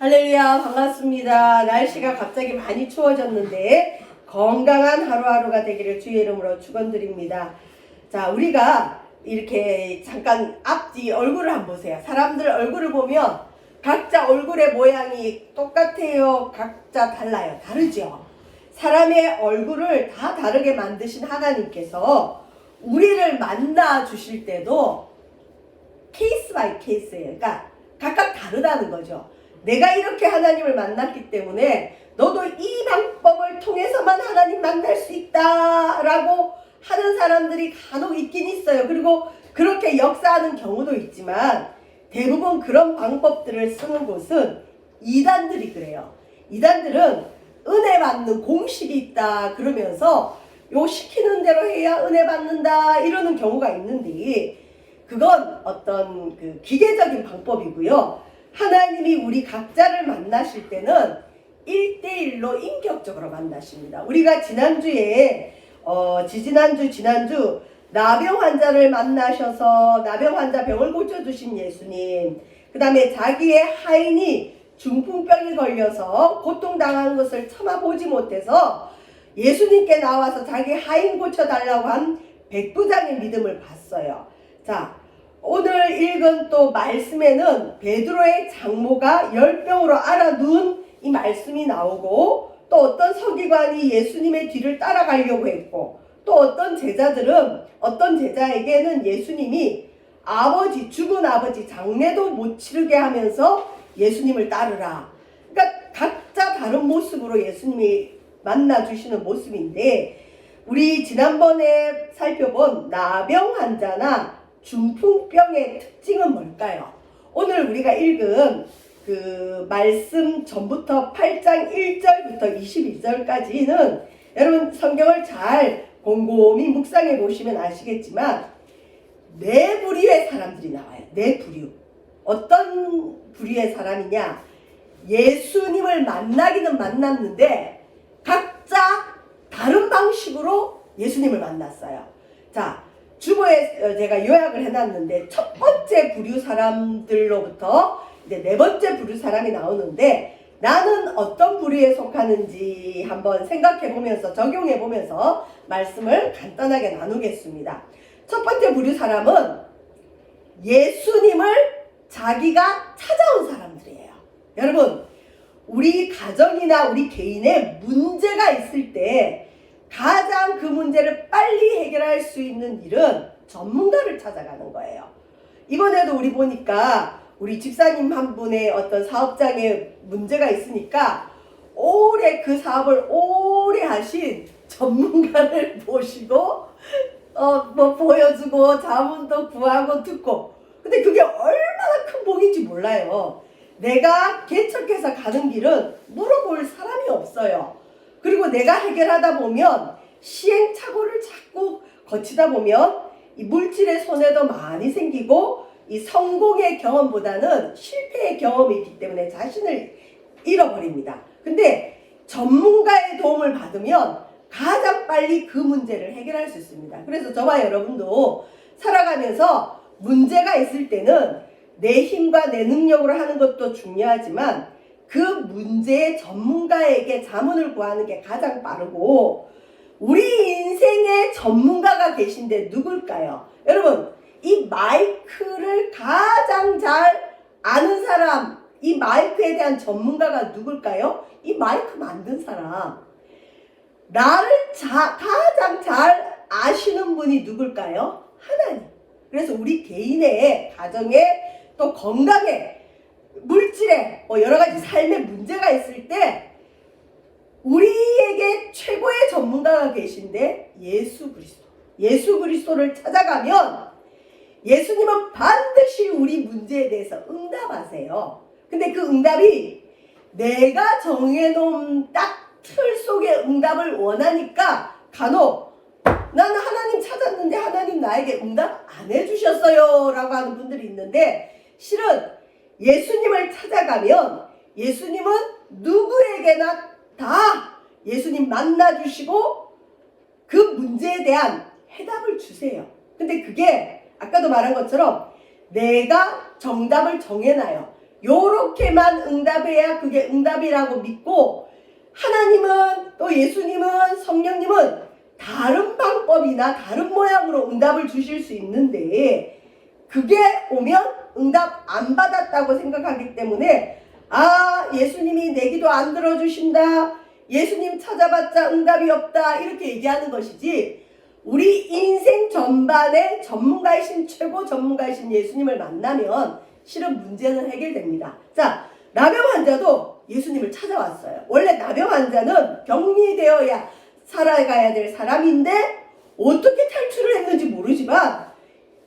할렐루야, 반갑습니다. 날씨가 갑자기 많이 추워졌는데 건강한 하루하루가 되기를 주의 이름으로 축원드립니다. 자, 우리가 이렇게 잠깐 앞뒤 얼굴을 한번 보세요. 사람들 얼굴을 보면 각자 얼굴의 모양이 똑같아요? 각자 달라요? 다르죠? 사람의 얼굴을 다 다르게 만드신 하나님께서 우리를 만나 주실 때도 케이스 바이 케이스예요. 그러니까 각각 다르다는 거죠. 내가 이렇게 하나님을 만났기 때문에 너도 이 방법을 통해서만 하나님 만날 수 있다라고 하는 사람들이 간혹 있긴 있어요. 그리고 그렇게 역사하는 경우도 있지만 대부분 그런 방법들을 쓰는 곳은 이단들이 그래요. 이단들은 은혜 받는 공식이 있다 그러면서 요 시키는 대로 해야 은혜 받는다 이러는 경우가 있는데 그건 어떤 그 기계적인 방법이고요. 하나님이 우리 각자를 만나실 때는 1대1로 인격적으로 만나십니다. 우리가 지난주 나병 환자를 만나셔서 나병 환자 병을 고쳐주신 예수님, 그 다음에 자기의 하인이 중풍병이 걸려서 고통당하는 것을 참아보지 못해서 예수님께 나와서 자기 하인 고쳐달라고 한 백부장의 믿음을 봤어요. 자, 오늘 읽은 또 말씀에는 베드로의 장모가 열병으로 앓아누운 이 말씀이 나오고 또 어떤 서기관이 예수님의 뒤를 따라가려고 했고 또 어떤 제자에게는 예수님이 죽은 아버지 장례도 못 치르게 하면서 예수님을 따르라. 그러니까 각자 다른 모습으로 예수님이 만나주시는 모습인데 우리 지난번에 살펴본 나병 환자나 중풍병의 특징은 뭘까요? 오늘 우리가 읽은 그 말씀 전부터 8장 1절부터 22절까지는 여러분 성경을 잘 곰곰이 묵상해 보시면 아시겠지만 네 부류의 사람들이 나와요. 네 부류. 어떤 부류의 사람이냐? 예수님을 만나기는 만났는데 각자 다른 방식으로 예수님을 만났어요. 자, 주보에 제가 요약을 해놨는데 첫 번째 부류 사람들로부터 이제 네 번째 부류 사람이 나오는데 나는 어떤 부류에 속하는지 한번 생각해보면서 적용해보면서 말씀을 간단하게 나누겠습니다. 첫 번째 부류 사람은 예수님을 자기가 찾아온 사람들이에요. 여러분, 우리 가정이나 우리 개인에 문제가 있을 때 가장 그 문제를 빨리 해결할 수 있는 일은 전문가를 찾아가는 거예요. 이번에도 우리 보니까 우리 집사님 한 분의 어떤 사업장에 문제가 있으니까 그 사업을 오래 하신 전문가를 모시고 보여주고 자문도 구하고 듣고 근데 그게 얼마나 큰 복인지 몰라요. 내가 개척해서 가는 길은 물어볼 사람이 없어요. 그리고 내가 해결하다 보면 시행착오를 자꾸 거치다 보면 이 물질의 손해도 많이 생기고 이 성공의 경험보다는 실패의 경험이 있기 때문에 자신을 잃어버립니다. 근데 전문가의 도움을 받으면 가장 빨리 그 문제를 해결할 수 있습니다. 그래서 저와 여러분도 살아가면서 문제가 있을 때는 내 힘과 내 능력으로 하는 것도 중요하지만 그 문제의 전문가에게 자문을 구하는 게 가장 빠르고 우리 인생의 전문가가 계신데 누굴까요? 여러분, 이 마이크를 가장 잘 아는 사람, 이 마이크에 대한 전문가가 누굴까요? 이 마이크 만든 사람. 나를 가장 잘 아시는 분이 누굴까요? 하나님. 그래서 우리 개인의 가정에 또 건강에 물질에 여러 가지 삶의 문제가 있을 때 우리에게 최고의 전문가가 계신데 예수 그리스도를 찾아가면 예수님은 반드시 우리 문제에 대해서 응답하세요. 근데 그 응답이 내가 정해놓은 딱 틀 속의 응답을 원하니까 간혹 나는 하나님 찾았는데 하나님 나에게 응답 안 해주셨어요 라고 하는 분들이 있는데 실은 예수님을 찾아가면 예수님은 누구에게나 다 예수님 만나주시고 그 문제에 대한 해답을 주세요. 근데 그게 아까도 말한 것처럼 내가 정답을 정해놔요. 요렇게만 응답해야 그게 응답이라고 믿고, 하나님은 또 예수님은 성령님은 다른 방법이나 다른 모양으로 응답을 주실 수 있는데, 그게 오면 응답 안 받았다고 생각하기 때문에 예수님이 내 기도 안 들어주신다, 예수님 찾아봤자 응답이 없다, 이렇게 얘기하는 것이지, 우리 인생 전반의 전문가이신, 최고 전문가이신 예수님을 만나면 실은 문제는 해결됩니다. 자, 나병 환자도 예수님을 찾아왔어요. 원래 나병 환자는 격리되어야 살아가야 될 사람인데 어떻게 탈출을 했는지 모르지만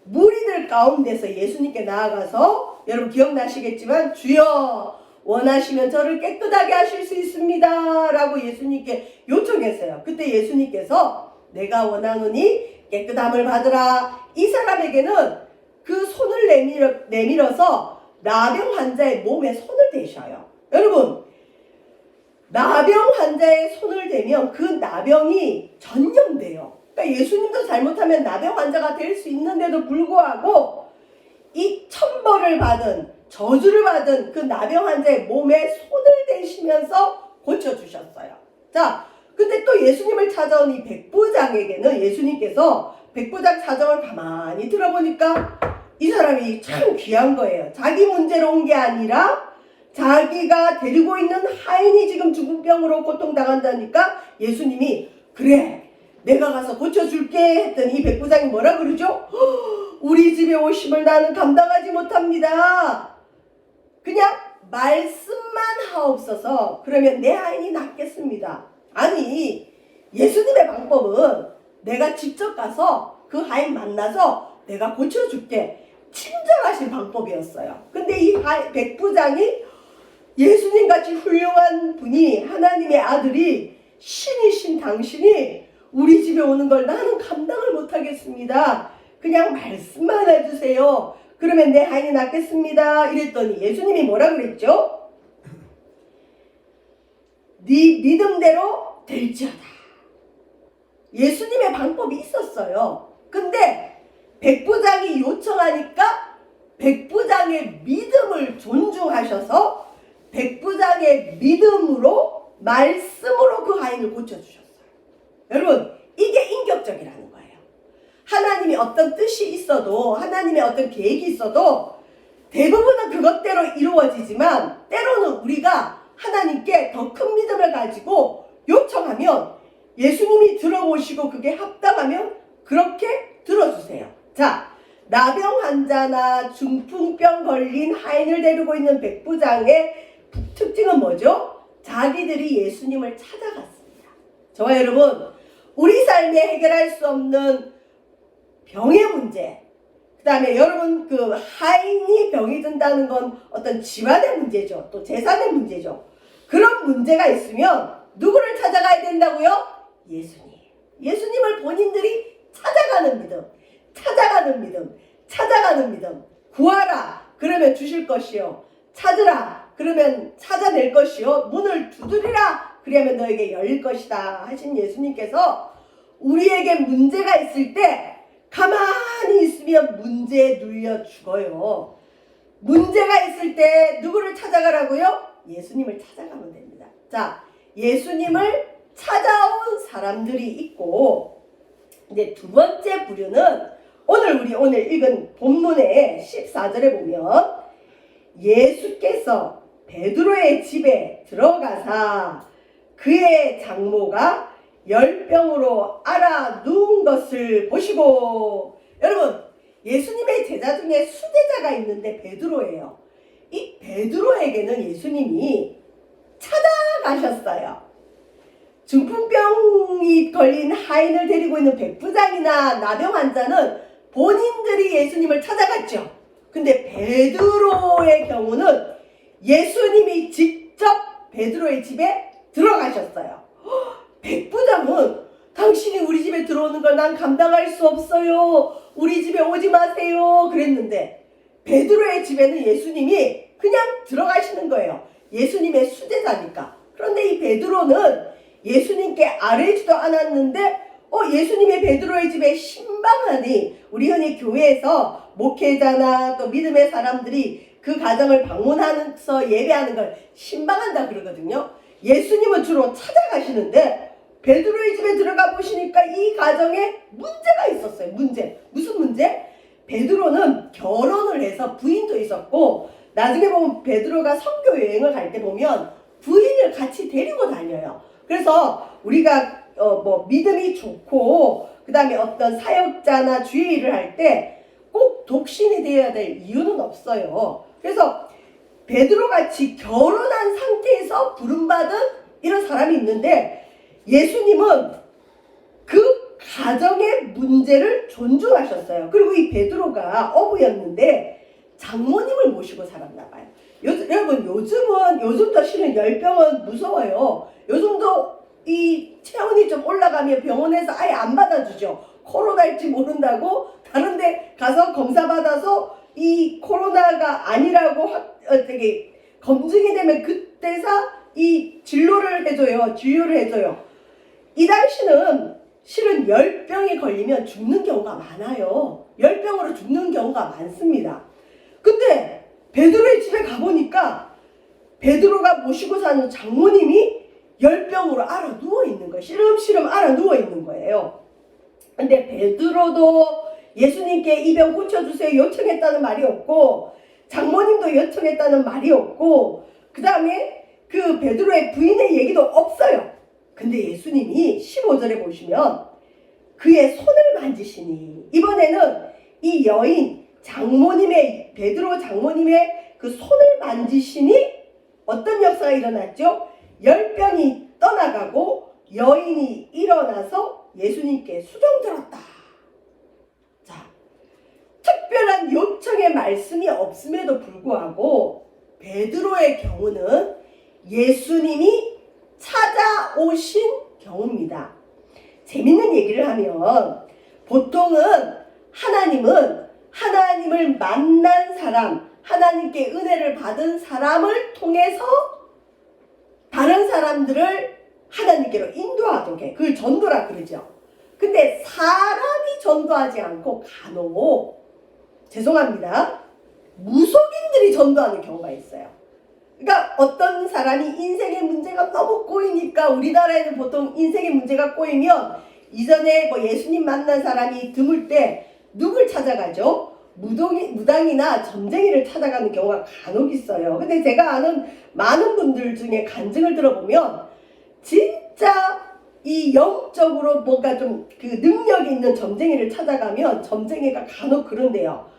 무리들 가운데서 예수님께 나아가서, 여러분 기억나시겠지만, 주여 원하시면 저를 깨끗하게 하실 수 있습니다 라고 예수님께 요청했어요. 그때 예수님께서 내가 원하노니 깨끗함을 받으라. 이 사람에게는 그 손을 내밀어서 나병 환자의 몸에 손을 대셔요. 여러분, 나병 환자의 손을 대면 그 나병이 전염돼요. 그러니까 예수님도 잘못하면 나병 환자가 될 수 있는데도 불구하고 이 천벌을 받은, 저주를 받은 그 나병 환자의 몸에 손을 대시면서 고쳐주셨어요. 자, 근데 또 예수님을 찾아온 이 백부장에게는 예수님께서 백부장 사정을 가만히 들어보니까 이 사람이 참 귀한 거예요. 자기 문제로 온 게 아니라 자기가 데리고 있는 하인이 지금 중풍병으로 고통당한다니까 예수님이 그래 내가 가서 고쳐줄게 했더니 이 백부장이 뭐라 그러죠? 우리 집에 오심을 나는 감당하지 못합니다. 그냥 말씀만 하옵소서. 그러면 내 하인이 낫겠습니다. 아니, 예수님의 방법은 내가 직접 가서 그 하인 만나서 내가 고쳐줄게, 친절하신 방법이었어요. 근데 이 백부장이 예수님같이 훌륭한 분이, 하나님의 아들이, 신이신 당신이 우리 집에 오는 걸 나는 감당을 못하겠습니다. 그냥 말씀만 해주세요. 그러면 내 하인이 낫겠습니다. 이랬더니 예수님이 뭐라 그랬죠? 네 믿음대로 될지어다. 예수님의 방법이 있었어요. 근데 백부장이 요청하니까 백부장의 믿음을 존중하셔서 백부장의 믿음으로, 말씀으로 그 하인을 고쳐주셨어요. 여러분, 이게 인격적이라는 거예요. 하나님이 어떤 뜻이 있어도, 하나님의 어떤 계획이 있어도 대부분은 그것대로 이루어지지만 때로는 우리가 하나님께 더 큰 믿음을 가지고 요청하면 예수님이 들어보시고 그게 합당하면 그렇게 들어주세요. 자, 나병 환자나 중풍병 걸린 하인을 데리고 있는 백부장의 특징은 뭐죠? 자기들이 예수님을 찾아갔습니다. 저와 여러분, 우리 삶에 해결할 수 없는 병의 문제, 그 다음에 여러분 그 하인이 병이 든다는 건 어떤 집안의 문제죠. 또 재산의 문제죠. 그런 문제가 있으면 누구를 찾아가야 된다고요? 예수님. 예수님을 본인들이 찾아가는 믿음, 찾아가는 믿음, 찾아가는 믿음. 구하라 그러면 주실 것이요, 찾으라 그러면 찾아낼 것이요, 문을 두드리라 그러면 너에게 열릴 것이다 하신 예수님께서 우리에게 문제가 있을 때 가만히 있으면 문제에 눌려 죽어요. 문제가 있을 때 누구를 찾아가라고요? 예수님을 찾아가면 됩니다. 자, 예수님을 찾아온 사람들이 있고, 이제 두 번째 부류는 오늘 읽은 본문의 14절에 보면 예수께서 베드로의 집에 들어가사 그의 장모가 열병으로 앓아 누운 것을 보시고, 여러분 예수님의 제자 중에 수제자가 있는데 베드로예요. 이 베드로에게는 예수님이 찾아가셨어요. 중풍병이 걸린 하인을 데리고 있는 백부장이나 나병 환자는 본인들이 예수님을 찾아갔죠. 근데 베드로의 경우는 예수님이 직접 베드로의 집에 들어가셨어요. 백부장은 당신이 우리 집에 들어오는 걸 난 감당할 수 없어요, 우리 집에 오지 마세요 그랬는데 베드로의 집에는 예수님이 그냥 들어가시는 거예요. 예수님의 수제자니까. 그런데 이 베드로는 예수님께 아뢰지도 않았는데 예수님의 베드로의 집에 신방하니, 우리 흔히 교회에서 목회자나 또 믿음의 사람들이 그 가정을 방문하면서 예배하는 걸 신방한다 그러거든요. 예수님은 주로 찾아가시는데 베드로의 집에 들어가 보시니까 이 가정에 문제가 있었어요. 무슨 문제? 베드로는 결혼을 해서 부인도 있었고, 나중에 보면 베드로가 선교 여행을 갈 때 보면 부인을 같이 데리고 다녀요. 그래서 우리가 믿음이 좋고 그 다음에 어떤 사역자나 주의 일을 할 때 꼭 독신이 되어야 될 이유는 없어요. 그래서 베드로같이 결혼한 상태에서 부름받은 이런 사람이 있는데, 예수님은 그 가정의 문제를 존중하셨어요. 그리고 이 베드로가 어부였는데 장모님을 모시고 살았나 봐요. 여러분, 요즘도 실은 열병은 무서워요. 요즘도 이 체온이 좀 올라가면 병원에서 아예 안 받아주죠. 코로나일지 모른다고 다른데 가서 검사 받아서 이 코로나가 아니라고 되게 검증이 되면 그때서 이 진료를 해줘요. 이 당시는 실은 열병에 걸리면 죽는 경우가 많아요. 열병으로 죽는 경우가 많습니다. 근데 베드로의 집에 가보니까 베드로가 모시고 사는 장모님이 열병으로 알아 누워있는 거예요. 시름시름 알아 누워있는 거예요. 근데 베드로도 예수님께 이 병 고쳐주세요 요청했다는 말이 없고, 장모님도 요청했다는 말이 없고, 그 다음에 그 베드로의 부인의 얘기도 없어요. 근데 예수님이 15절에 보시면 그의 손을 만지시니, 이번에는 이 여인 베드로 장모님의 그 손을 만지시니 어떤 역사가 일어났죠? 열병이 떠나가고 여인이 일어나서 예수님께 수종들었다. 자, 특별한 요청의 말씀이 없음에도 불구하고 베드로의 경우는 예수님이 찾아오신 경우입니다. 재밌는 얘기를 하면 보통은 하나님을 만난 사람, 하나님께 은혜를 받은 사람을 통해서 다른 사람들을 하나님께로 인도하도록 해. 그걸 전도라 그러죠. 근데 사람이 전도하지 않고 간혹, 죄송합니다, 무속인들이 전도하는 경우가 있어요. 그러니까 어떤 사람이 인생의 문제가 너무 꼬이니까, 우리나라에는 보통 인생의 문제가 꼬이면 이전에 예수님 만난 사람이 드물 때 누굴 찾아가죠? 무당이나 점쟁이를 찾아가는 경우가 간혹 있어요. 근데 제가 아는 많은 분들 중에 간증을 들어보면 진짜 이 영적으로 뭔가 좀 그 능력이 있는 점쟁이를 찾아가면 점쟁이가 간혹 그런데요.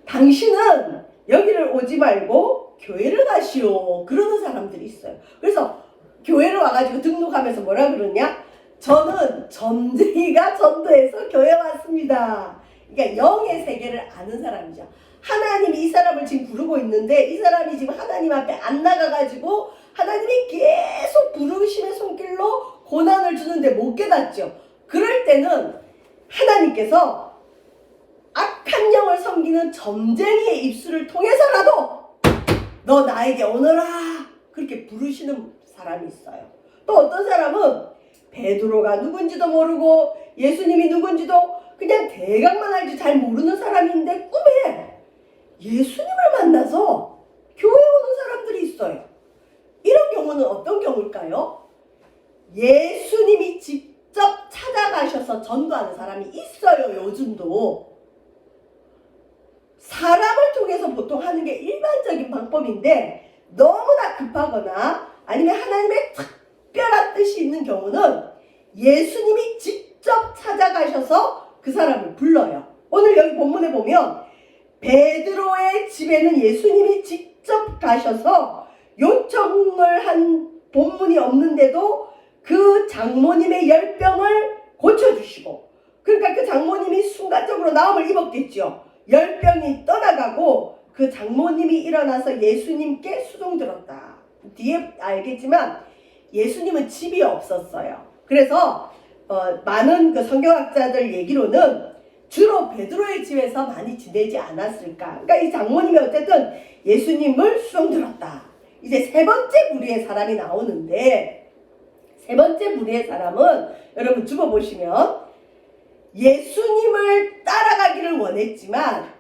당신은 여기를 오지 말고 교회를 가시오. 그러는 사람들이 있어요. 그래서 교회를 와가지고 등록하면서 뭐라 그러냐? 저는 점쟁이가 전도해서 교회 왔습니다. 그러니까 영의 세계를 아는 사람이죠. 하나님이 이 사람을 지금 부르고 있는데 이 사람이 지금 하나님 앞에 안 나가가지고 하나님이 계속 부르심의 손길로 고난을 주는데 못 깨닫죠. 그럴 때는 하나님께서 악한 영을 섬기는 점쟁이의 입술을 통해서라도 너 나에게 오너라 그렇게 부르시는 사람이 있어요. 또 어떤 사람은 베드로가 누군지도 모르고 예수님이 누군지도 그냥 대강만 알지 잘 모르는 사람인데 꿈에 예수님을 만나서 교회 오는 사람들이 있어요. 이런 경우는 어떤 경우일까요? 예수님이 직접 찾아가셔서 전도하는 사람이 있어요. 요즘도. 사람을 통해서 보통 하는 게 일반적인 방법인데 너무나 급하거나 아니면 하나님의 특별한 뜻이 있는 경우는 예수님이 직접 찾아가셔서 그 사람을 불러요. 오늘 여기 본문에 보면 베드로의 집에는 예수님이 직접 가셔서 요청을 한 본문이 없는데도 그 장모님의 열병을 고쳐주시고, 그러니까 그 장모님이 순간적으로 나음을 입었겠죠. 열병이 떠나가고 그 장모님이 일어나서 예수님께 수종들었다. 뒤에 알겠지만 예수님은 집이 없었어요. 그래서 많은 그 성경학자들 얘기로는 주로 베드로의 집에서 많이 지내지 않았을까. 그러니까 이 장모님이 어쨌든 예수님을 수종들었다. 이제 세 번째 부류의 사람이 나오는데, 세 번째 부류의 사람은 여러분 줍어보시면 예수님을 따라가기를 원했지만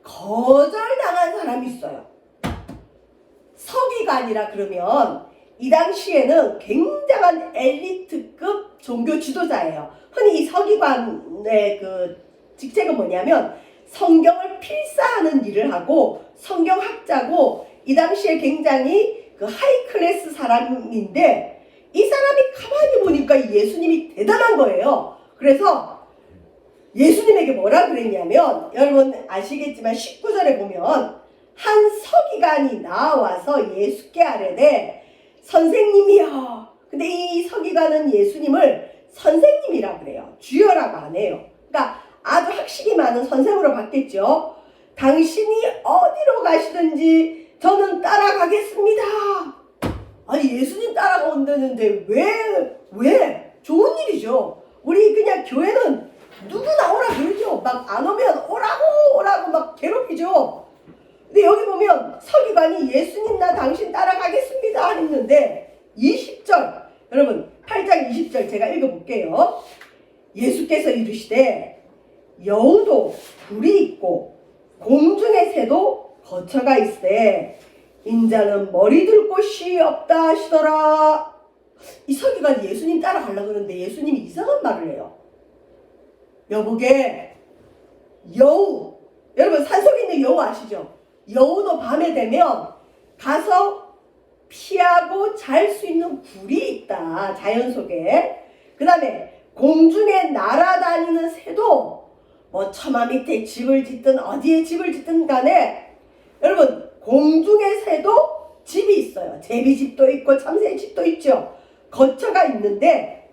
거절당한 사람이 있어요. 서기관이라 그러면 이 당시에는 굉장한 엘리트급 종교 지도자예요. 흔히 이 서기관의 그 직책은 뭐냐면 성경을 필사하는 일을 하고 성경학자고 이 당시에 굉장히 그 하이 클래스 사람인데 이 사람이 가만히 보니까 예수님이 대단한 거예요. 그래서 예수님에게 뭐라 그랬냐면 여러분 아시겠지만 19절에 보면 한 서기관이 나와서 예수께 아뢰되 선생님이여. 근데 이 서기관은 예수님을 선생님이라고 그래요. 주여라고 안 해요. 그러니까 아주 학식이 많은 선생으로 받겠죠. 당신이 어디로 가시든지 저는 따라가겠습니다. 아니 예수님 따라가온다는데 왜? 좋은 일이죠. 우리 그냥 교회는 누구나 오라 그러죠. 막 안 오면 오라고 막 괴롭히죠. 근데 여기 보면 서기관이 예수님 나 당신 따라가겠습니다 했는데 20절 여러분 8장 20절 제가 읽어볼게요. 예수께서 이르시되 여우도 굴이 있고 공중의 새도 거처가 있으되 인자는 머리 둘 곳이 없다 하시더라. 이 서기관이 예수님 따라가려고 그러는데 예수님이 이상한 말을 해요. 여보게 여우 여러분 산속에 있는 여우 아시죠? 여우도 밤에 되면 가서 피하고 잘 수 있는 굴이 있다. 자연 속에. 그 다음에 공중에 날아다니는 새도 뭐 처마 밑에 집을 짓든 어디에 집을 짓든 간에 여러분 공중의 새도 집이 있어요. 제비집도 있고 참새집도 있죠. 거처가 있는데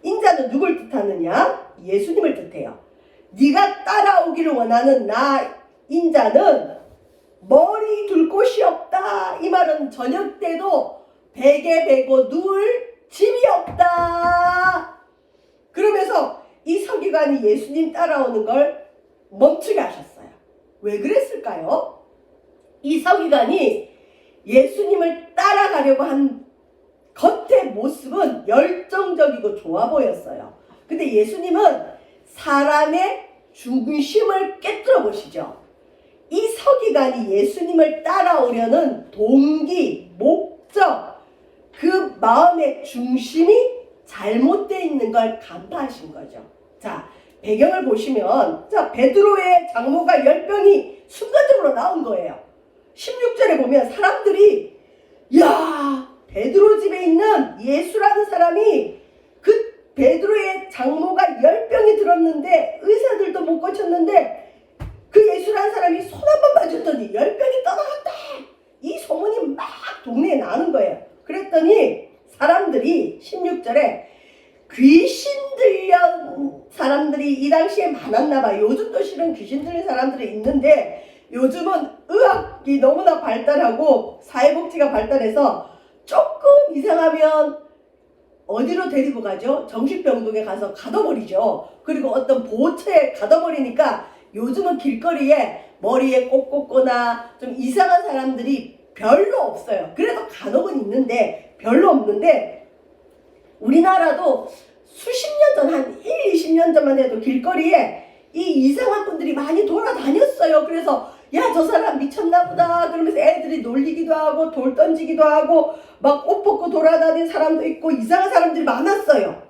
인자는 누굴 뜻하느냐? 예수님을 뜻해요. 네가 따라오기를 원하는 나 인자는 머리 둘 곳이 없다. 이 말은 저녁 때도 베개 베고 누울 집이 없다. 그러면서 이 서기관이 예수님 따라오는 걸 멈추게 하셨어요. 왜 그랬을까요? 이 서기관이 예수님을 따라가려고 한 겉의 모습은 열정적이고 좋아 보였어요. 근데 예수님은 사람의 중심을 깨뜨려 보시죠. 이 서기관이 예수님을 따라오려는 동기, 목적, 그 마음의 중심이 잘못되어 있는 걸 간파하신 거죠. 자, 배경을 보시면 자 베드로의 장모가 10병이 순간적으로 나온 거예요. 16절에 보면 사람들이 야 베드로 집에 있는 예수라는 사람이 그 베드로의 장모가 10병이 들었는데 의사들도 못 고쳤는데 그 예수라는 사람이 손 한 번 맞았더니 10병이 떠나갔다. 이 소문이 막 동네에 나는 거예요. 그랬더니 사람들이 16절에 귀신 들린 사람들이 이 당시에 많았나 봐. 요즘도 실은 귀신 들린 사람들이 있는데 요즘은 의학이 너무나 발달하고 사회복지가 발달해서 조금 이상하면 어디로 데리고 가죠? 정신병동에 가서 가둬버리죠. 그리고 어떤 보호처에 가둬버리니까 요즘은 길거리에 머리에 꽃 꽂거나 좀 이상한 사람들이 별로 없어요. 그래도 간혹은 있는데 별로 없는데 우리나라도 수십 년 전, 한 20년 전만 해도 길거리에 이 이상한 분들이 많이 돌아다녔어요. 그래서 야, 저 사람 미쳤나 보다 그러면서 애들이 놀리기도 하고 돌 던지기도 하고 막 옷 벗고 돌아다니는 사람도 있고 이상한 사람들이 많았어요.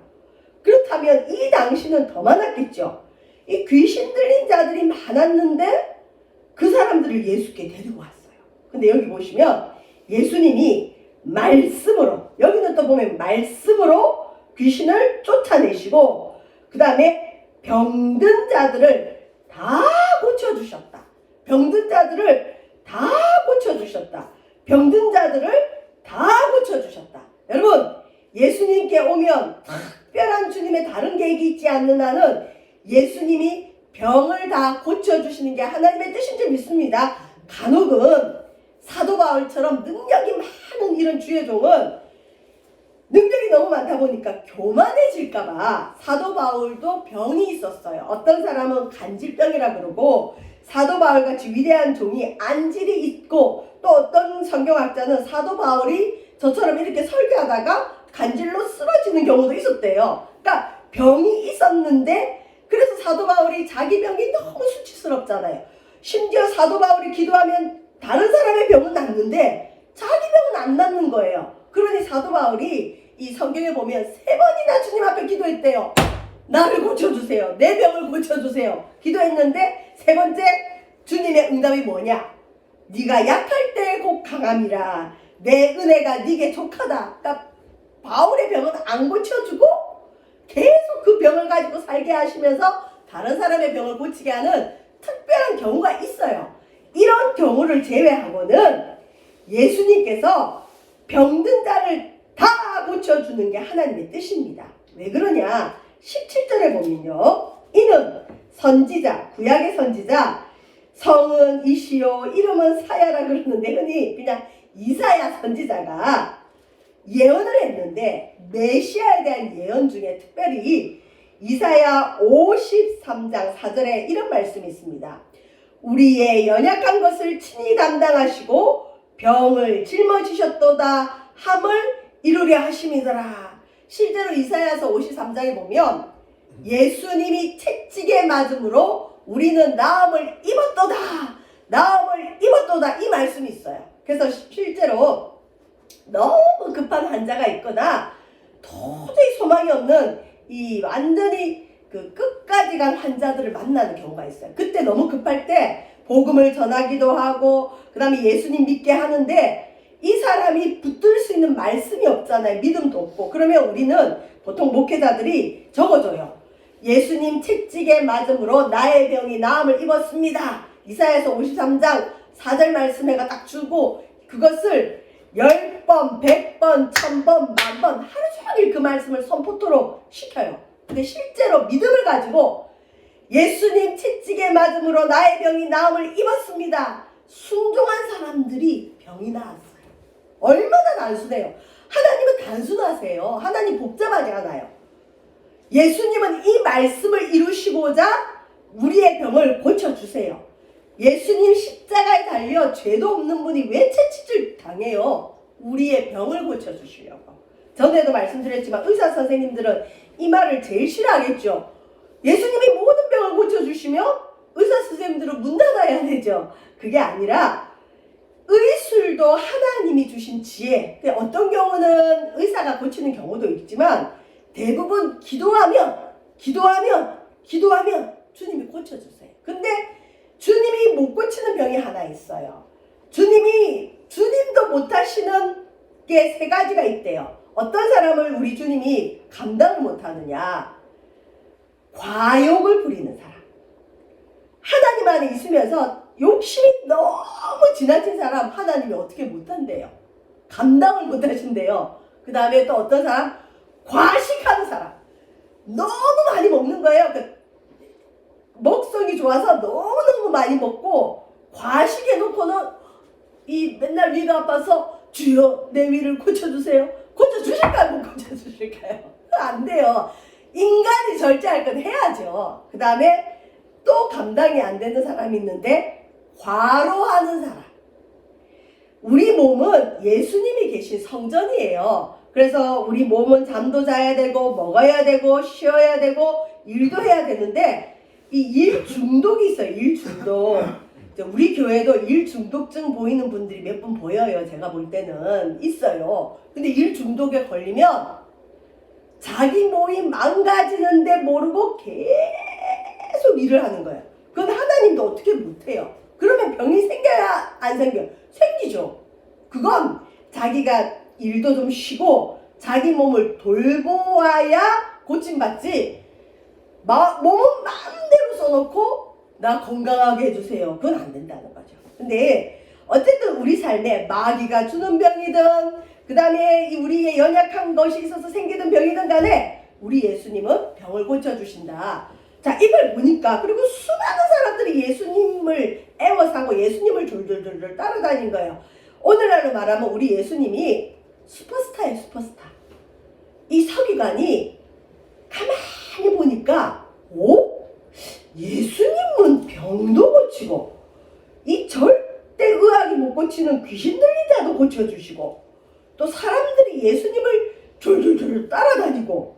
그렇다면 이 당시는 더 많았겠죠. 이 귀신 들린 자들이 많았는데 그 사람들을 예수께 데리고 왔어요. 근데 여기 보시면 예수님이 말씀으로, 여기는 또 보면 말씀으로 귀신을 쫓아내시고 그 다음에 병든 자들을 다 고쳐주셨다. 병든 자들을 다 고쳐주셨다. 병든 자들을 다 고쳐주셨다. 여러분 예수님께 오면 특별한 주님의 다른 계획이 있지 않는 한은 예수님이 병을 다 고쳐주시는 게 하나님의 뜻인 줄 믿습니다. 간혹은 사도 바울처럼 능력이 많은 이런 주의 종은 능력이 너무 많다 보니까 교만해질까봐 사도 바울도 병이 있었어요. 어떤 사람은 간질병이라 그러고 사도 바울같이 위대한 종이 안질이 있고 또 어떤 성경학자는 사도 바울이 저처럼 이렇게 설교하다가 간질로 쓰러지는 경우도 있었대요. 그러니까 병이 있었는데 그래서 사도 바울이 자기 병이 너무 수치스럽잖아요. 심지어 사도 바울이 기도하면 다른 사람의 병은 낫는데 자기 병은 안 낫는 거예요. 그러니 사도 바울이 이 성경에 보면 3번이나 주님 앞에 기도했대요. 나를 고쳐주세요. 내 병을 고쳐주세요. 기도했는데 3번째 주님의 응답이 뭐냐? 네가 약할 때 곧 강함이라. 내 은혜가 네게 족하다. 그러니까 바울의 병은 안 고쳐주고 계속 그 병을 가지고 살게 하시면서 다른 사람의 병을 고치게 하는 특별한 경우가 있어요. 이런 경우를 제외하고는 예수님께서 병든 자를 다 고쳐주는 게 하나님의 뜻입니다. 왜 그러냐? 17절에 보면요. 이는 선지자, 구약의 선지자, 성은 이시요 이름은 사야라 그러는데 흔히 그냥 이사야 선지자가 예언을 했는데 메시아에 대한 예언 중에 특별히 이사야 53장 4절에 이런 말씀이 있습니다. 우리의 연약한 것을 친히 담당하시고 병을 짊어지셨도다 함을 이루려 하심이더라. 실제로 이사야서 53장에 보면 예수님이 채찍에 맞음으로 우리는 나음을 입었도다. 나음을 입었도다. 이 말씀이 있어요. 그래서 실제로 너무 급한 환자가 있거나 도저히 소망이 없는 이 완전히 그 끝까지 간 환자들을 만나는 경우가 있어요. 그때 너무 급할 때 복음을 전하기도 하고 그 다음에 예수님 믿게 하는데 이 사람이 붙들 수 있는 말씀이 없잖아요. 믿음도 없고. 그러면 우리는 보통 목회자들이 적어줘요. 예수님 채찍에 맞음으로 나의 병이 나음을 입었습니다. 이사야서 53장 4절 말씀에가 딱 주고 그것을 10번, 100번, 1000번, 10,000번 하루 종일 그 말씀을 선포토록 시켜요. 근데 실제로 믿음을 가지고 예수님 채찍에 맞음으로 나의 병이 나음을 입었습니다. 순종한 사람들이 병이 나았어요. 얼마나 단순해요. 하나님은 단순하세요. 하나님 복잡하지 않아요. 예수님은 이 말씀을 이루시고자 우리의 병을 고쳐주세요. 예수님 십자가에 달려 죄도 없는 분이 왜 채찍질 당해요? 우리의 병을 고쳐주시려고. 전에도 말씀드렸지만 의사 선생님들은 이 말을 제일 싫어하겠죠. 예수님이 모든 병을 고쳐주시면 의사 선생님들은 문 닫아야 되죠. 그게 아니라 의술도 하나님이 주신 지혜. 어떤 경우는 의사가 고치는 경우도 있지만 대부분 기도하면 주님이 고쳐주세요. 근데 주님이 못 고치는 병이 하나 있어요. 주님도 못하시는 게 3가지가 있대요. 어떤 사람을 우리 주님이 감당을 못하느냐? 과욕을 부리는 사람. 하나님 안에 있으면서 욕심이 너무 지나친 사람 하나님이 어떻게 못한대요. 감당을 못하신대요. 그 다음에 또 어떤 사람? 과식하는 사람. 너무 많이 먹는 거예요. 먹성이 좋아서 너무너무 많이 먹고 과식해놓고는 이 맨날 위가 아파서 주여 내 위를 고쳐주세요. 고쳐주실까요? 못 고쳐주실까요? 안 돼요. 인간이 절제할 건 해야죠. 그 다음에 또 감당이 안 되는 사람이 있는데 과로하는 사람. 우리 몸은 예수님이 계신 성전이에요. 그래서 우리 몸은 잠도 자야 되고 먹어야 되고 쉬어야 되고 일도 해야 되는데 이 일 중독이 있어요. 일 중독. 우리 교회도 일 중독증 보이는 분들이 몇 분 보여요. 제가 볼 때는 있어요. 근데 일 중독에 걸리면 자기 몸이 망가지는데 모르고 계속 일을 하는 거예요. 그건 하나님도 어떻게 못해요. 그러면 병이 생겨야 안 생겨요? 생기죠. 그건 자기가 일도 좀 쉬고 자기 몸을 돌보아야 고침받지 몸은 마음대로 써놓고 나 건강하게 해주세요. 그건 안 된다는 거죠. 근데 어쨌든 우리 삶에 마귀가 주는 병이든 그 다음에 우리의 연약한 것이 있어서 생기는 병이든 간에 우리 예수님은 병을 고쳐주신다. 자, 이걸 보니까 그리고 수많은 사람들이 예수님을 애워사고 예수님을 졸졸졸 따라다닌 거예요. 오늘날로 말하면 우리 예수님이 슈퍼스타예요. 슈퍼스타. 이 서기관이 가만히 보니까 예수님은 병도 고치고 이 절대 의학이 못 고치는 귀신 들린 자도 고쳐주시고 또 사람들이 예수님을 졸졸졸 따라다니고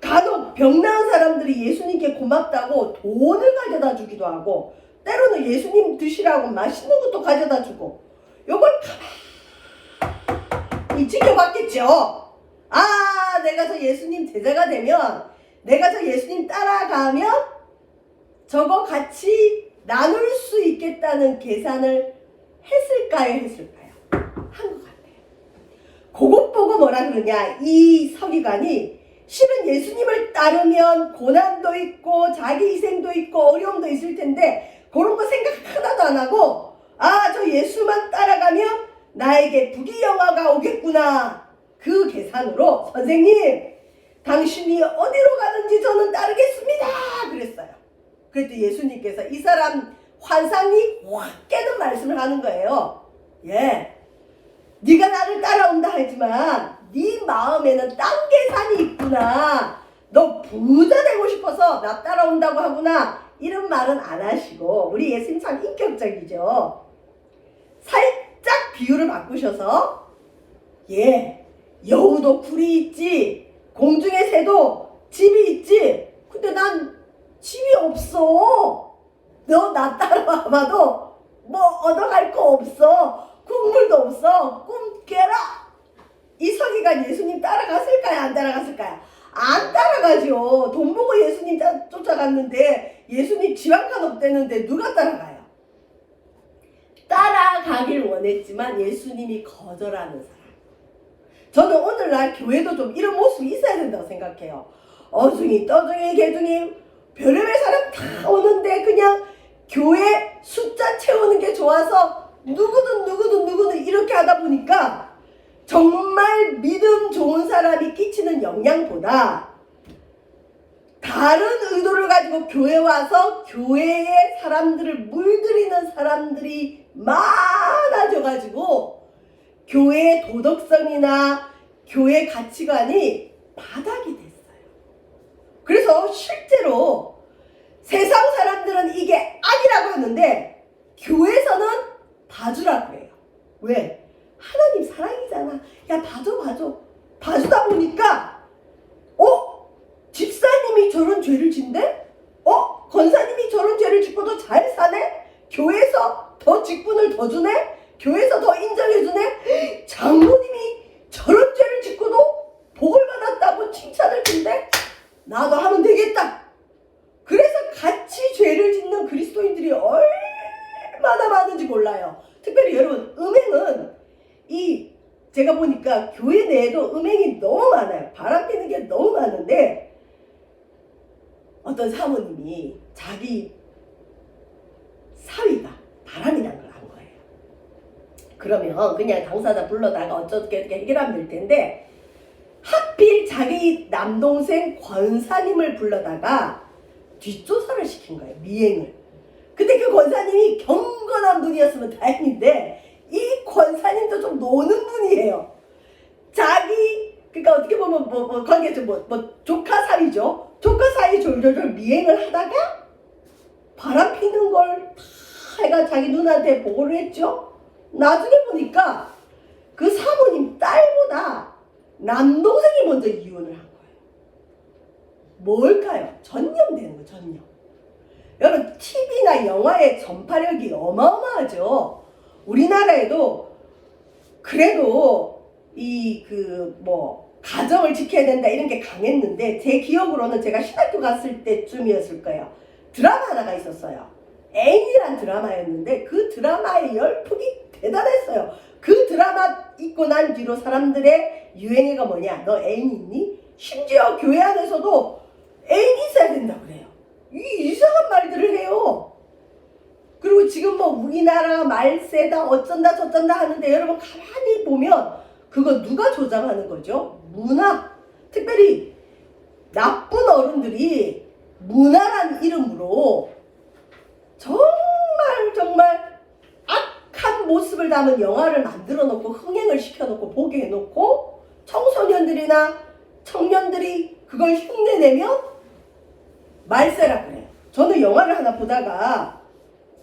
간혹 병 나은 사람들이 예수님께 고맙다고 돈을 가져다 주기도 하고 때로는 예수님 드시라고 맛있는 것도 가져다 주고 요걸 가만히 지켜봤겠죠. 아, 내가 저 예수님 제자가 되면, 내가 저 예수님 따라가면 저거 같이 나눌 수 있겠다는 계산을 했을까요? 한 것 같아요. 그것 보고 뭐라 그러냐, 이 서기관이 실은 예수님을 따르면 고난도 있고 자기 희생도 있고 어려움도 있을 텐데 그런 거 생각 하나도 안 하고, 아, 저 예수만 따라가면 나에게 부귀영화가 오겠구나, 그 계산으로 선생님 당신이 어디로 가든지 저는 따르겠습니다 그랬어요. 그랬더니 예수님께서 이 사람 환상이 확 깨는 말씀을 하는 거예요. 예, 네가 나를 따라온다 하지만 네 마음에는 딴 계산이 있구나. 너 부자 되고 싶어서 나 따라온다고 하구나. 이런 말은 안 하시고, 우리 예수님 참 인격적이죠. 살짝 비유를 바꾸셔서, 예, 여우도 굴이 있지, 공중의 새도 집이 있지. 근데 난 집이 없어. 너 나 따라와봐도 뭐 얻어갈 거 없어. 국물도 없어. 꿈 깨라. 이 서기관 예수님 따라갔을까요? 안 따라갔을까요? 안 따라가죠. 돈 보고 예수님 쫓아갔는데 예수님 집 한 칸 없대는데 누가 따라가요? 따라가길 원했지만 예수님이 거절하는 사람. 저는 오늘날 교회도 좀 이런 모습이 있어야 된다고 생각해요. 어중이 떠중이 개중이 별의별 사람 다 오는데 그냥 교회 숫자 채우는 게 좋아서 누구든 이렇게 하다 보니까 정말 믿음 좋은 사람이 끼치는 영향보다 다른 의도를 가지고 교회 와서 교회의 사람들을 물들이는 사람들이 많아져가지고 교회의 도덕성이나 교회 가치관이 바닥이 됐어요. 그래서 실제로 세상 사람들은 이게 악이라고 하는데 교회에서는 봐주라고 해요. 왜? 하나님 사랑이잖아. 야, 봐줘. 봐주다 보니까 집사님이 저런 죄를 짓네? 권사님이 저런 죄를 짓고도 잘 사네? 교회에서 더 직분을 더 주네? 교회에서 더 인정해주네? 장로님이 저런 죄를 짓고도 복을 받았다고 칭찬을 준대? 나도 하면 되겠다. 그래서 같이 죄를 짓는 그리스도인들이 얼마나 많은지 몰라요. 특별히 여러분, 음행은 제가 보니까 교회 내에도 음행이 너무 많아요. 바람피는 게 너무 많은데, 어떤 사모님이 자기 사위가 바람이 난 걸 안 거예요. 그러면 그냥 당사자 불러다가 어떻게 해결하면 될 텐데, 하필 자기 남동생 권사님을 불러다가 뒷조사를 시킨 거예요. 미행을. 근데 그 권사님이 경건한 분이었으면 다행인데 이 권사님도 좀 노는 분이에요. 그러니까 어떻게 보면 관계죠. 조카 사이죠. 조카 사이 졸졸졸 미행을 하다가 바람 피는 걸 다 해가 자기 누나한테 보고를 했죠. 나중에 보니까 그 사모님 딸보다 남동생이 먼저 이혼을 한 거예요. 뭘까요? 전염되는 거예요. 전염. 여러분, TV나 영화의 전파력이 어마어마하죠. 우리나라에도 그래도 가정을 지켜야 된다 이런 게 강했는데, 제 기억으로는 제가 신학교 갔을 때쯤이었을 거예요. 드라마 하나가 있었어요. 애인이란 드라마였는데 그 드라마의 열풍이 대단했어요. 그 드라마 있고 난 뒤로 사람들의 유행어가 뭐냐? 너 애인 있니? 심지어 교회 안에서도 애인 있어야 된다 그래요. 이상한 말들을 해요. 그리고 지금 우리나라 말세다 어쩐다 저쩐다 하는데, 여러분 가만히 보면 그거 누가 조장하는 거죠? 문화. 특별히 나쁜 어른들이 문화란 이름으로 정말 악한 모습을 담은 영화를 만들어 놓고 흥행을 시켜놓고 보게 해놓고 청소년들이나 청년들이 그걸 흉내내면 말세라 그래요. 저는 영화를 하나 보다가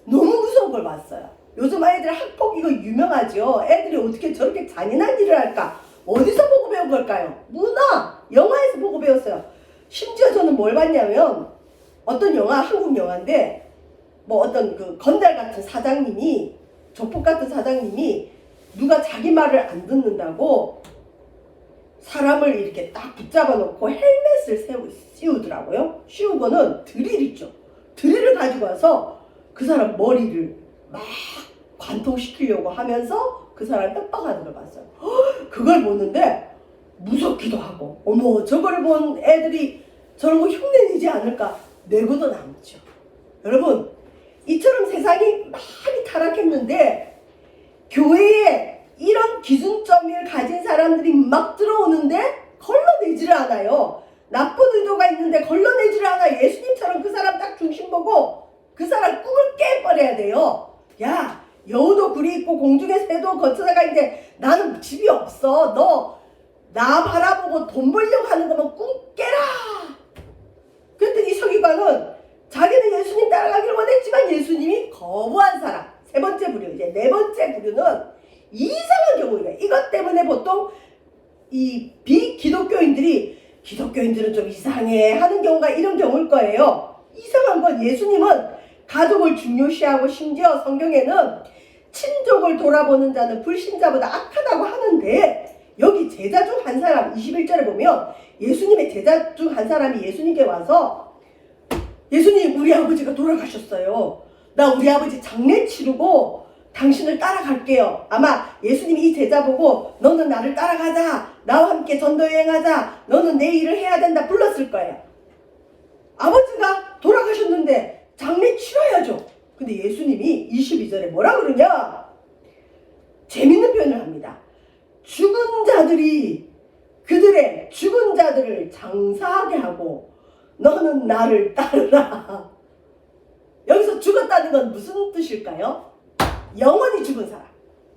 너무 무서운 걸 봤어요. 요즘 아이들 학폭 이거 유명하죠. 애들이 어떻게 저렇게 잔인한 일을 할까? 어디서 보고 배운 걸까요? 문화! 영화에서 보고 배웠어요. 심지어 저는 뭘 봤냐면, 어떤 영화, 한국 영화인데 뭐 어떤 그 건달 같은 사장님이, 조폭 같은 사장님이 누가 자기 말을 안 듣는다고 사람을 이렇게 딱 붙잡아 놓고 헬멧을 씌우더라고요. 씌우고는 드릴 있죠. 드릴을 가지고 와서 그 사람 머리를 막 관통시키려고 하면서 그 사람을 협박하는 걸 봤어요. 그걸 보는데 무섭기도 하고, 어머, 저걸 본 애들이 저런 거 흉내내지 않을까, 내고도 남죠. 여러분, 이처럼 세상이 많이 타락했는데 교회에 이런 기준점을 가진 사람들이 막 들어오는데 걸러내지를 않아요. 나쁜 의도가 있는데 걸러내지를 않아. 예수님처럼 그 사람 딱 중심 보고 그 사람 꿈을 깨버려야 돼요. 야, 여우도 굴이 있고 공중의 새도 거쳐다가 이제 나는 집이 없어. 너 나 바라보고 돈 벌려고 하는 거면 꿈 깨라. 그랬더니 서기관은 자기는 예수님 따라가기를 원했지만 예수님이 거부한 사람. 세 번째 부류. 이제 네 번째 부류는 이상한 경우예요. 이것 때문에 보통 이 기독교인들은 좀 이상해 하는 경우가 이런 경우일 거예요. 이상한 건 예수님은 가족을 중요시하고 심지어 성경에는 친족을 돌아보는 자는 불신자보다 악하다고 하는데, 여기 제자 중 한 사람 21절에 보면 예수님의 제자 중 한 사람이 예수님께 와서, 예수님, 우리 아버지가 돌아가셨어요. 나 우리 아버지 장례 치르고 당신을 따라갈게요. 아마 예수님이 이 제자 보고 너는 나를 따라가자, 나와 함께 전도 여행하자, 너는 내 일을 해야 된다 불렀을 거예요. 아버지가 돌아가셨는데 장례 치러야죠. 근데 예수님이 22절에 뭐라 그러냐, 재밌는 표현을 합니다. 죽은 자들이 그들의 죽은 자들을 장사하게 하고 너는 나를 따르라. 여기서 죽었다는 건 무슨 뜻일까요? 영원히 죽은 사람,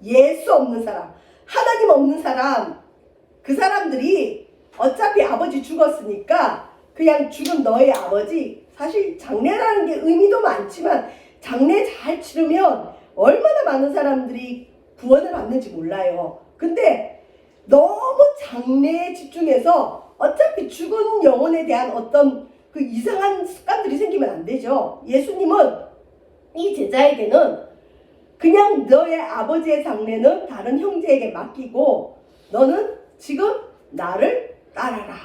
예수 없는 사람, 하나님 없는 사람, 그 사람들이 어차피 아버지 죽었으니까 그냥 죽은 너의 아버지, 사실 장례라는 게 의미도 많지만 장례 잘 치르면 얼마나 많은 사람들이 구원을 받는지 몰라요. 근데 너무 장래에 집중해서 어차피 죽은 영혼에 대한 어떤 그 이상한 습관들이 생기면 안 되죠. 예수님은 이 제자에게는 그냥 너의 아버지의 장례는 다른 형제에게 맡기고 너는 지금 나를 따라라.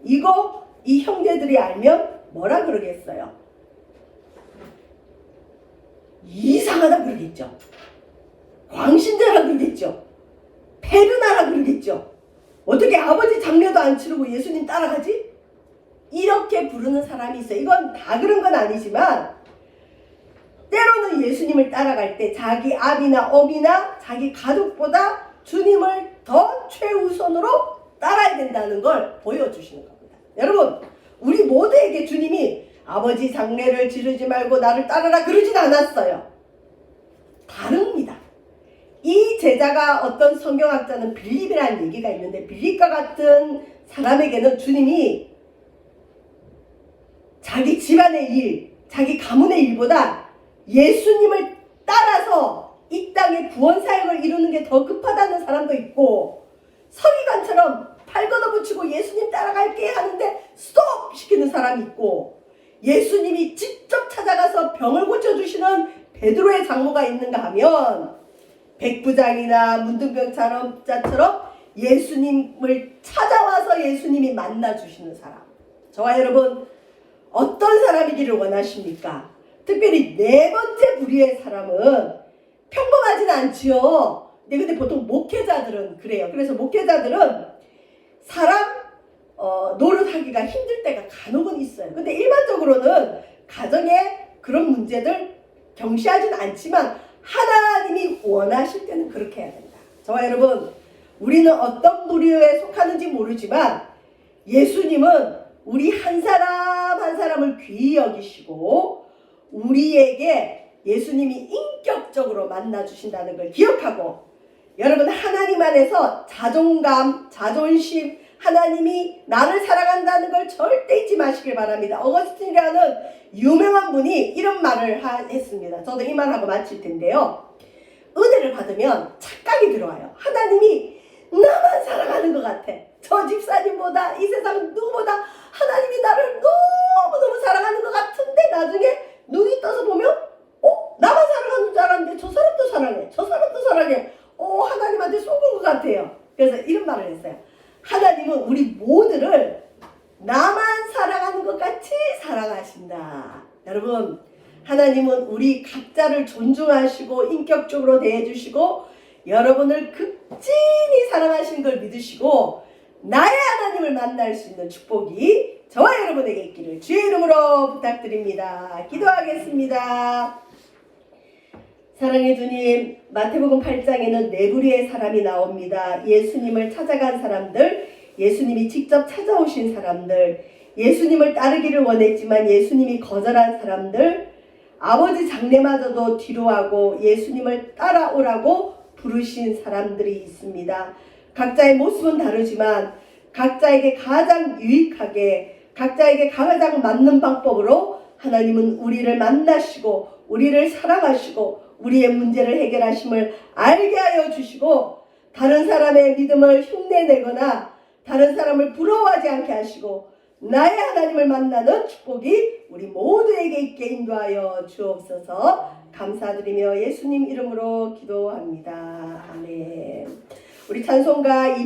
이거 이 형제들이 알면 뭐라 그러겠어요? 이상하다 그러겠죠. 광신자라 그러겠죠. 페르나라 그러겠죠. 어떻게 아버지 장례도 안 치르고 예수님 따라가지? 이렇게 부르는 사람이 있어요. 이건 다 그런 건 아니지만 때로는 예수님을 따라갈 때 자기 아비나 어미나 자기 가족보다 주님을 더 최우선으로 따라야 된다는 걸 보여주시는 겁니다. 여러분, 우리 모두에게 주님이 아버지 장례를 치르지 말고 나를 따르라 그러진 않았어요. 다릅니다. 이 제자가, 어떤 성경학자는 빌립이라는 얘기가 있는데, 빌립과 같은 사람에게는 주님이 자기 집안의 일, 자기 가문의 일보다 예수님을 따라서 이 땅에 구원 사역을 이루는 게 더 급하다는 사람도 있고, 서기관처럼 팔 걷어붙이고 예수님 따라갈게 하는데 스톱 시키는 사람이 있고, 예수님이 직접 찾아가서 병을 고쳐주시는 베드로의 장모가 있는가 하면 백부장이나 문둥병자처럼 예수님을 찾아와서 예수님이 만나주시는 사람. 저와 여러분, 어떤 사람이기를 원하십니까? 특별히 네 번째 부류의 사람은 평범하진 않지요. 근데 보통 목회자들은 그래요. 그래서 목회자들은 사람 노릇하기가 힘들 때가 간혹은 있어요. 근데 일반적으로는 가정에 그런 문제들 경시하진 않지만 하나님이 원하실 때는 그렇게 해야 된다. 저와 여러분, 우리는 어떤 부류에 속하는지 모르지만 예수님은 우리 한 사람 한 사람을 귀히 여기시고 우리에게 예수님이 인격적으로 만나주신다는 걸 기억하고, 여러분, 하나님 안에서 자존감, 자존심, 하나님이 나를 사랑한다는 걸 절대 잊지 마시길 바랍니다. 어거스틴이라는 유명한 분이 이런 말을 했습니다. 저도 이 말하고 마칠 텐데요. 은혜를 받으면 착각이 들어와요. 하나님이 나만 사랑하는 것 같아. 저 집사님보다, 이 세상 누구보다 하나님이 나를 너무너무 사랑하는 것 같은데 나중에 눈이 떠서 보면 나만 사랑하는 줄 알았는데 저 사람도 사랑해. 저 사람도 사랑해. 하나님한테 속은 것 같아요. 그래서 이런 말을 했어요. 하나님은 우리 모두를 나만 사랑하는 것 같이 사랑하신다. 여러분, 하나님은 우리 각자를 존중하시고 인격적으로 대해주시고 여러분을 극진히 사랑하시는 걸 믿으시고 나의 하나님을 만날 수 있는 축복이 저와 여러분에게 있기를 주의 이름으로 부탁드립니다. 기도하겠습니다. 사랑의 주님, 마태복음 8장에는 네 부류의 사람이 나옵니다. 예수님을 찾아간 사람들, 예수님이 직접 찾아오신 사람들, 예수님을 따르기를 원했지만 예수님이 거절한 사람들, 아버지 장례마저도 뒤로하고 예수님을 따라오라고 부르신 사람들이 있습니다. 각자의 모습은 다르지만 각자에게 가장 유익하게, 각자에게 가장 맞는 방법으로 하나님은 우리를 만나시고 우리를 사랑하시고 우리의 문제를 해결하심을 알게 하여 주시고 다른 사람의 믿음을 흉내내거나 다른 사람을 부러워하지 않게 하시고 나의 하나님을 만나는 축복이 우리 모두에게 있게 인도하여 주옵소서. 감사드리며 예수님 이름으로 기도합니다. 아멘. 우리 찬송가